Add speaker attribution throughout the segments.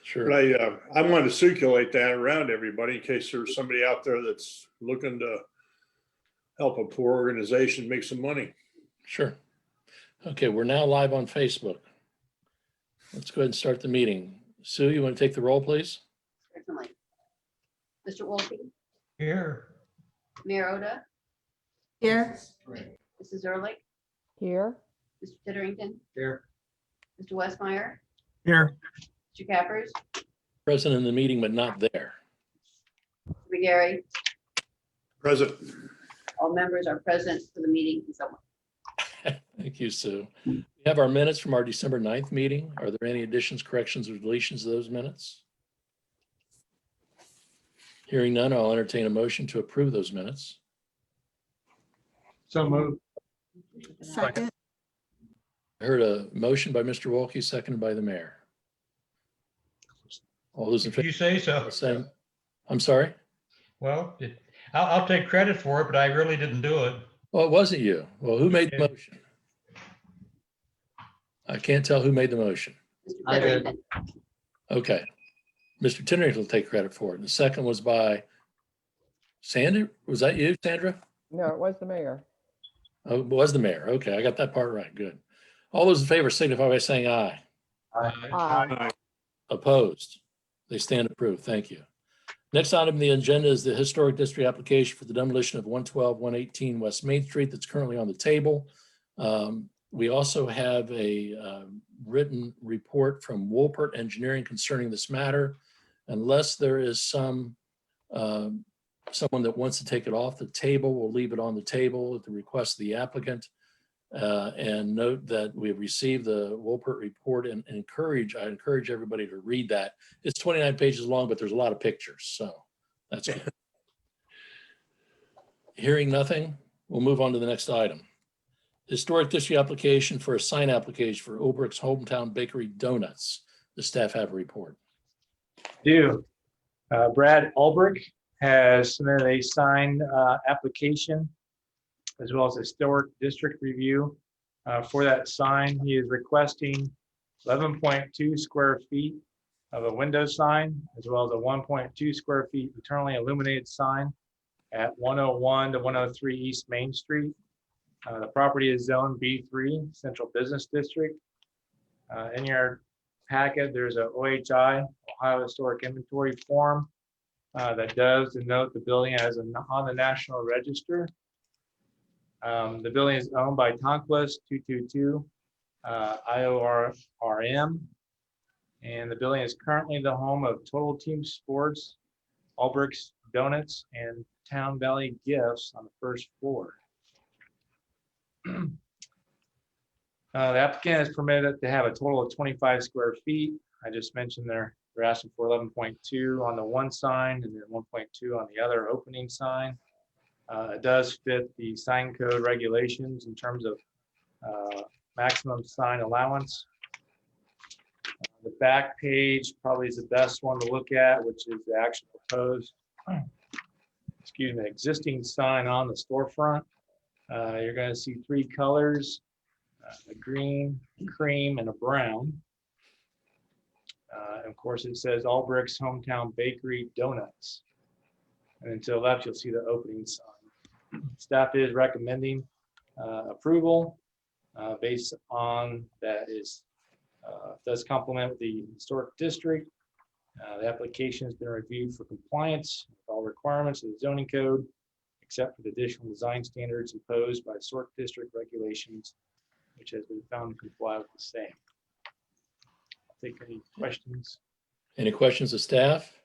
Speaker 1: Sure.
Speaker 2: But I wanted to circulate that around everybody in case there's somebody out there that's looking to help a poor organization make some money.
Speaker 1: Sure. Okay, we're now live on Facebook. Let's go ahead and start the meeting. Sue, you want to take the roll, please?
Speaker 3: Certainly. Mr. Wolke,
Speaker 4: Here.
Speaker 3: Mayor Oda,
Speaker 5: Here.
Speaker 3: Mrs. Ehrlich,
Speaker 5: Here.
Speaker 3: Mr. Titterington,
Speaker 4: Here.
Speaker 3: Mr. Westmeyer,
Speaker 4: Here.
Speaker 3: Mr. Cappers,
Speaker 1: Present in the meeting, but not there.
Speaker 3: Mr. McGarry.
Speaker 2: Present.
Speaker 3: All members are present for the meeting and so on.
Speaker 1: Thank you, Sue. We have our minutes from our December 9th meeting. Are there any additions, corrections, or deletions to those minutes? Hearing none, I'll entertain a motion to approve those minutes.
Speaker 4: So moved.
Speaker 5: Second.
Speaker 1: I heard a motion by Mr. Wolke, seconded by the mayor. All those in favor?
Speaker 4: You say so.
Speaker 1: Saying, I'm sorry?
Speaker 4: Well, I'll take credit for it, but I really didn't do it.
Speaker 1: Well, it wasn't you. Well, who made the motion? I can't tell who made the motion.
Speaker 3: Mr.
Speaker 4: I did.
Speaker 3: Titterington,
Speaker 1: Okay. Mr. Titterington will take credit for it. The second was by Sandra. Was that you, Sandra?
Speaker 5: No, it was the mayor.
Speaker 1: Oh, it was the mayor. Okay, I got that part right. Good. All those in favor signify by saying aye.
Speaker 5: Aye.
Speaker 1: Opposed? They stand approved. Thank you. Next item on the agenda is the historic district application for the demolition of 112, 118 West Main Street that's currently on the table. We also have a written report from Wolpert Engineering concerning this matter. Unless there is someone that wants to take it off the table, we'll leave it on the table at the request of the applicant. And note that we have received the Wolpert report and I encourage everybody to read that. It's 29 pages long, but there's a lot of pictures, so that's good. Hearing nothing, we'll move on to the next item. Historic district application for a sign application for Ubric's Hometown Bakery Donuts. The staff have a report.
Speaker 6: Brad Ubric has submitted a sign application as well as a historic district review. For that sign, he is requesting 11.2 square feet of a window sign, as well as a 1.2 square feet internally illuminated sign at 101 to 103 East Main Street. The property is zoned B3, Central Business District. In your packet, there's a OHI, Ohio Historic Inventory form that does denote the building as on the National Register. The building is owned by Tonquist 222 IORM, and the building is currently the home of Total Team Sports, Ubric's Donuts, and Town Valley Gifts on the first floor. The applicant is permitted to have a total of 25 square feet. I just mentioned they're asking for 11.2 on the one sign and then 1.2 on the other opening sign. It does fit the sign code regulations in terms of maximum sign allowance. The back page probably is the best one to look at, which is the actual proposed, existing sign on the storefront. You're going to see three colors, a green, cream, and a brown. And of course, it says Ubric's Hometown Bakery Donuts. And then to the left, you'll see the opening sign. Staff is recommending approval based on that does complement the historic district. The application has been reviewed for compliance with all requirements of the zoning code, except for the additional design standards imposed by historic district regulations, which has been found to comply with the same. I'll take any questions.
Speaker 1: Any questions of staff?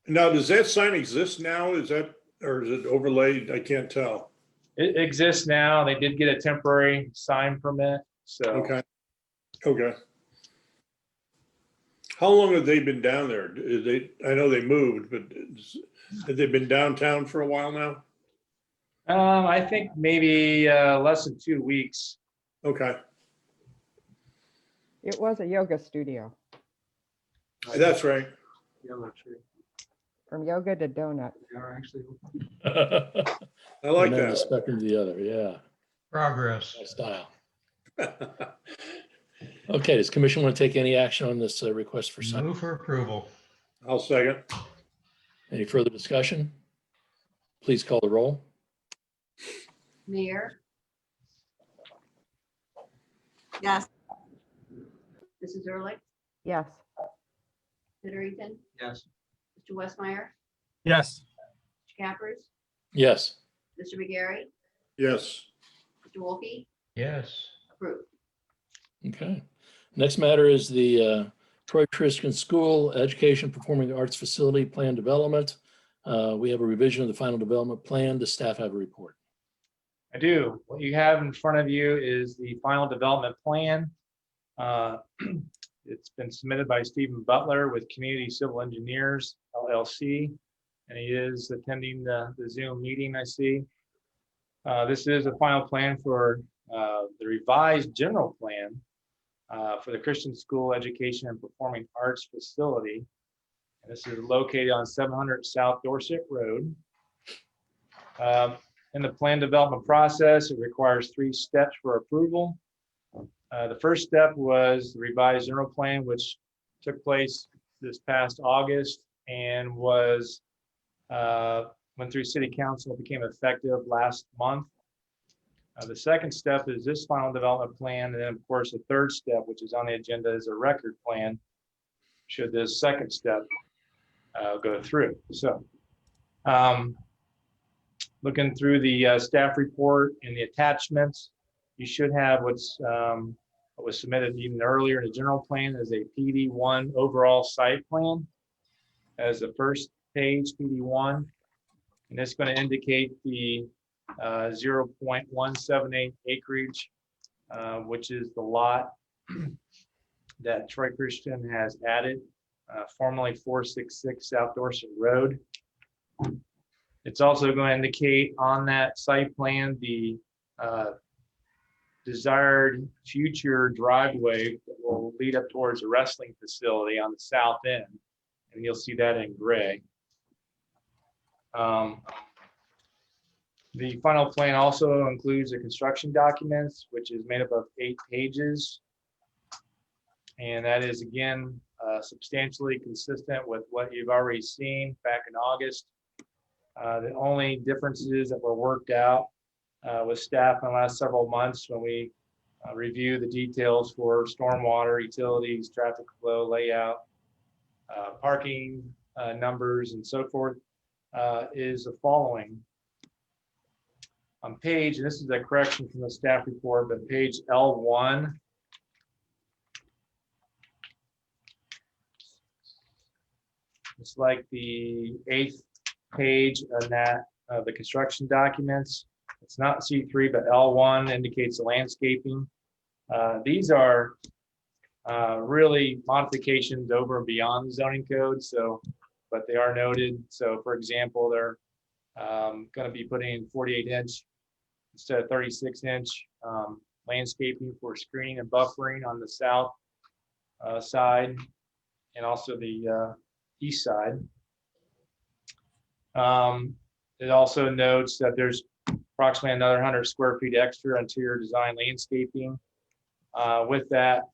Speaker 2: Now, does that sign exist now? Is that, or is it overlaid? I can't tell.
Speaker 6: It exists now. They did get a temporary sign permit. So
Speaker 2: Okay. Okay. How long have they been down there? I know they moved, but have they been downtown for a while now?
Speaker 6: I think maybe less than 2 weeks.
Speaker 2: Okay.
Speaker 5: It was a yoga studio,
Speaker 2: That's right.
Speaker 6: Yeah, I'm not sure.
Speaker 5: from yoga to donut.
Speaker 6: They are actually open.
Speaker 2: I like
Speaker 1: One end of the
Speaker 2: that.
Speaker 1: spectrum to the other, yeah.
Speaker 4: Progress.
Speaker 1: My style. Okay, does commission want to take any action on this request for sign?
Speaker 4: Move for approval.
Speaker 2: I'll second.
Speaker 1: Any further discussion? Please call the roll.
Speaker 3: Mayor,
Speaker 7: Yes.
Speaker 3: Mrs. Ehrlich,
Speaker 5: Yes.
Speaker 3: Titterington,
Speaker 6: Yes.
Speaker 3: Mr. Westmeyer,
Speaker 8: Yes.
Speaker 3: Mr. Cappers,
Speaker 1: Yes.
Speaker 3: Mr. McGarry,
Speaker 2: Yes.
Speaker 3: Mr. Wolke,
Speaker 4: Yes.
Speaker 3: approved.
Speaker 1: Okay. Next matter is the Troy Christian School Education Performing Arts Facility Plan Development. We have a revision of the final development plan. Does staff have a report?
Speaker 6: I do. What you have in front of you is the final development plan. It's been submitted by Stephen Butler with Community Civil Engineers LLC, and he is attending the Zoom meeting, I see. This is a final plan for the revised general plan for the Christian School Education and Performing Arts Facility. And this is located on 700 South Dorset Road. In the plan development process, it requires 3 steps for approval. The first step was the revised general plan, which took place this past August and was went through city council, became effective last month. The second step is this final development plan, and then of course the third step, which is on the agenda, is a record plan. Should this second step go through? So, looking through the staff report and the attachments, you should have what was submitted even earlier in the general plan as a PD1 overall site plan as the first page, PD1. And it's going to indicate the 0.178 acreage, which is the lot that Troy Christian has added, formerly 466 South Dorset Road. It's also going to indicate on that site plan the desired future driveway that will lead up towards a wrestling facility on the south end, and you'll see that in gray. The final plan also includes the construction documents, which is made up of 8 pages. And that is, again, substantially consistent with what you've already seen back in August. The only differences that were worked out with staff in the last several months when we review the details for stormwater, utilities, traffic flow, layout, parking numbers, and so forth, is the following. On page, and this is a correction from the staff report, but page L1, it's like the 8th page of that, the construction documents. It's not C3, but L1 indicates the landscaping. These are really modifications over and beyond the zoning code, so, but they are noted. So for example, they're going to be putting in 48-inch instead of 36-inch landscaping for screening and buffering on the south side and also the east side. It also notes that there's approximately another 100 square feet extra interior design landscaping. With that,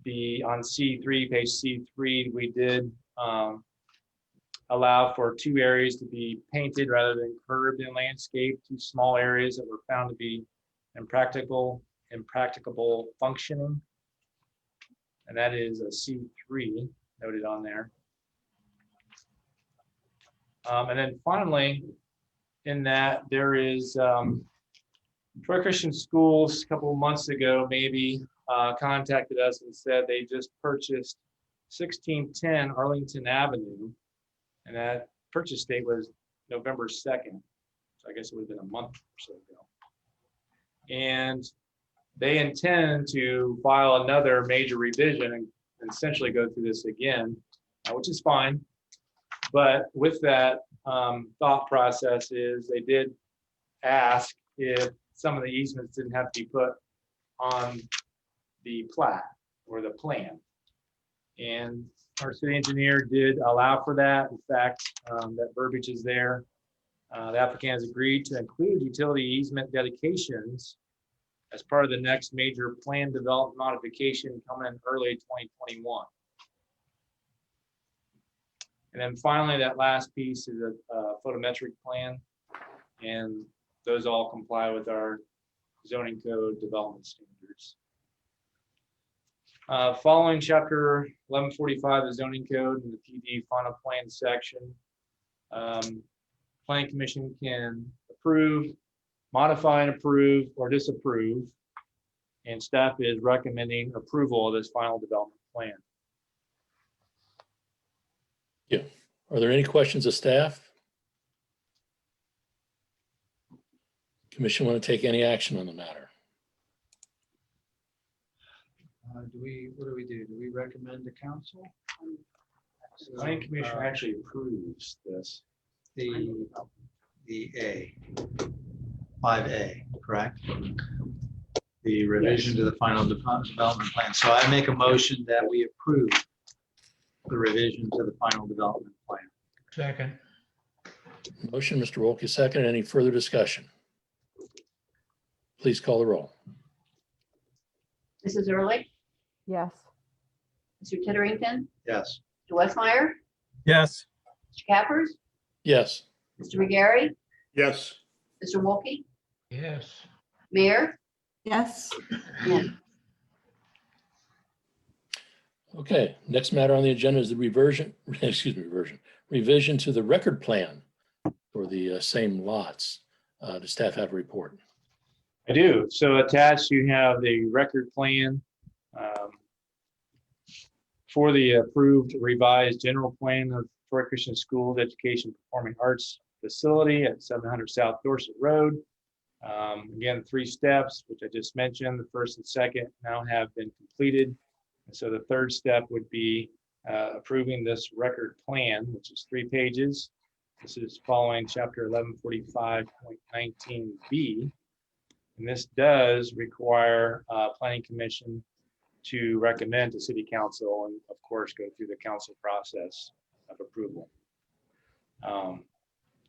Speaker 6: on C3, page C3, we did allow for 2 areas to be painted rather than curved and landscaped, 2 small areas that were found to be impracticable functioning. And that is a C3 noted on there. And then finally, in that there is Troy Christian Schools a couple of months ago, maybe contacted us and said they just purchased 1610 Arlington Avenue. And that purchase date was November 2nd. So I guess it would have been a month or so ago. And they intend to file another major revision and essentially go through this again, which is fine. But with that thought process is they did ask if some of the easements didn't have to be put on the plat or the plan. And our city engineer did allow for that. In fact, that verbiage is there. The applicant has agreed to include utility easement dedications as part of the next major plan development modification coming in early 2021. And then finally, that last piece is a photometric plan, and those all comply with our zoning code development standards. Following chapter 1145, the zoning code and the PD final plan section, planning commission can approve, modify and approve, or disapprove, and staff is recommending approval of this final development plan.
Speaker 1: Yeah. Are there any questions of staff? Commission want to take any action on the matter?
Speaker 7: What do we do? Do we recommend to council?
Speaker 6: The planning commission actually approves this.
Speaker 7: The A, 5A, correct? The revision to the final development plan. So I make a motion that we approve the revision to the final development plan.
Speaker 4: Second.
Speaker 1: Motion, Mr. Wolke, second. Any further discussion? Please call the roll.
Speaker 3: Mrs. Early,
Speaker 5: Yes.
Speaker 3: Mr. Titterington,
Speaker 7: Yes.
Speaker 3: Mr. Westmeyer,
Speaker 8: yes,
Speaker 3: Mr. Cappers,
Speaker 1: Yes.
Speaker 3: Mr. McGarry,
Speaker 2: Yes,
Speaker 3: Mr. Wolke,
Speaker 4: Yes.
Speaker 3: Mayor,
Speaker 9: yes,
Speaker 3: and
Speaker 1: Okay, next matter on the agenda is the revision to the record plan for the same lots. Does staff have a report?
Speaker 6: I do. So attached, you have the record plan for the approved revised general plan of Troy Christian Schools Education Performing Arts Facility at 700 South Dorset Road. Again, 3 steps, which I just mentioned. The first and second now have been completed. And so the third step would be approving this record plan, which is 3 pages. This is following chapter 1145.19B. And this does require planning commission to recommend to city council and of course go through the council process of approval.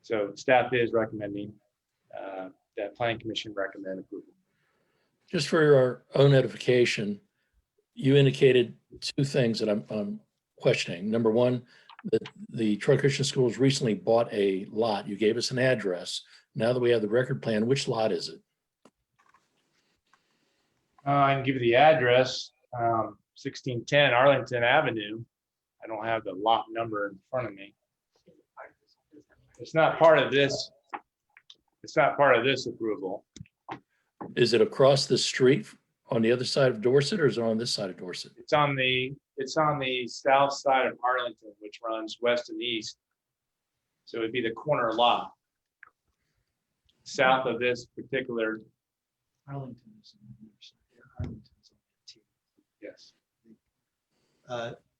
Speaker 6: So staff is recommending that planning commission recommend approval.
Speaker 1: Just for our own edification, you indicated 2 things that I'm questioning. Number one, that the Troy Christian Schools recently bought a lot. You gave us an address. Now that we have the record plan, which lot is it?
Speaker 6: I can give you the address, 1610 Arlington Avenue. I don't have the lot number in front of me. It's not part of this. It's not part of this approval.
Speaker 1: Is it across the street on the other side of Dorset, or is it on this side of Dorset?
Speaker 6: It's on the south side of Arlington, which runs west and east. So it'd be the corner lot. South of this particular,
Speaker 7: Arlington is on the other side. Arlington's on the T.
Speaker 6: yes.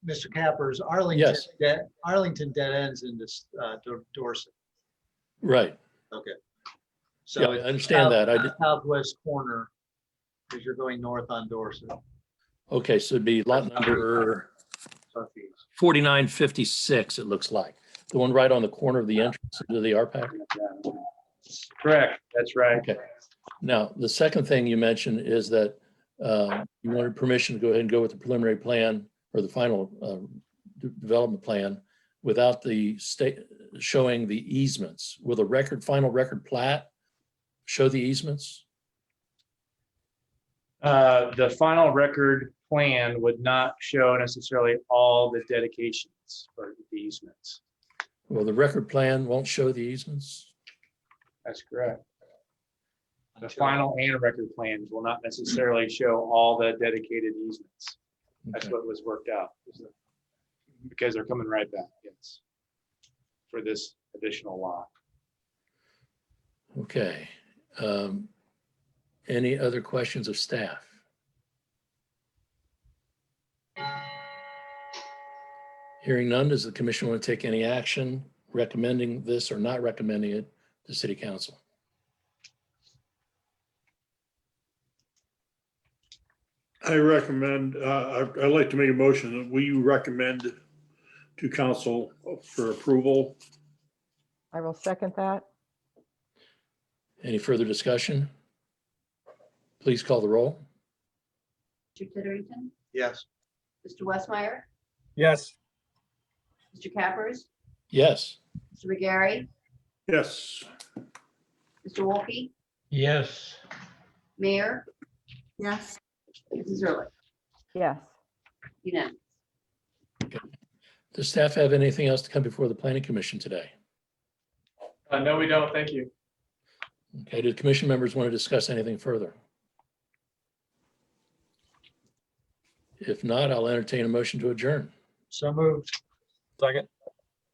Speaker 7: Mr. Cappers, Arlington,
Speaker 1: Yes.
Speaker 7: Arlington dead ends in this Dorset.
Speaker 1: Right.
Speaker 7: Okay.
Speaker 1: Yeah,
Speaker 7: So
Speaker 1: I
Speaker 7: it's
Speaker 1: understand that. I did.
Speaker 7: southwest corner as you're going north on Dorset.
Speaker 1: Okay, so it'd be lot number
Speaker 7: Southeast.
Speaker 1: 4956, it looks like. The one right on the corner of the entrance to the RPAC.
Speaker 6: Correct, that's right.
Speaker 1: Okay. Now, the second thing you mentioned is that you wanted permission to go ahead and go with the preliminary plan or the final development plan without the state showing the easements. Will the final record plat show the easements?
Speaker 6: The final record plan would not show necessarily all the dedications or the easements.
Speaker 1: Well, the record plan won't show the easements?
Speaker 6: That's correct. The final and record plans will not necessarily show all the dedicated easements. That's
Speaker 1: Okay.
Speaker 6: what was worked out. Because they're coming right back, yes. For this additional lot.
Speaker 1: Okay. Any other questions of staff? Hearing none, does the commission want to take any action recommending this or not recommending it to city council?
Speaker 2: I recommend, I'd like to make a motion that we recommend to council for approval.
Speaker 5: I will second that.
Speaker 1: Any further discussion? Please call the roll.
Speaker 3: Mr. Titterington,
Speaker 7: Yes.
Speaker 3: Mr. Westmeyer,
Speaker 8: Yes.
Speaker 3: Mr. Cappers,
Speaker 1: Yes.
Speaker 3: Mr. McGarry,
Speaker 2: Yes.
Speaker 3: Mr. Wolke,
Speaker 4: yes.
Speaker 3: Mayor,
Speaker 9: Yes.
Speaker 3: Mrs. Ehrlich,
Speaker 5: Yes.
Speaker 3: unanimous.
Speaker 1: Does staff have anything else to come before the planning commission today?
Speaker 8: No, we don't. Thank you.
Speaker 1: Okay, do the commission members want to discuss anything further? If not, I'll entertain a motion to adjourn.
Speaker 6: So moved.
Speaker 8: Second.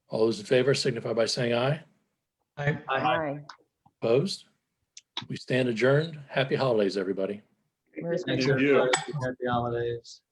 Speaker 1: All those in favor signify by saying aye.
Speaker 5: Aye.
Speaker 1: Opposed? We stand adjourned. Happy holidays, everybody.
Speaker 5: Merry
Speaker 7: Thank
Speaker 2: you.
Speaker 7: Happy holidays.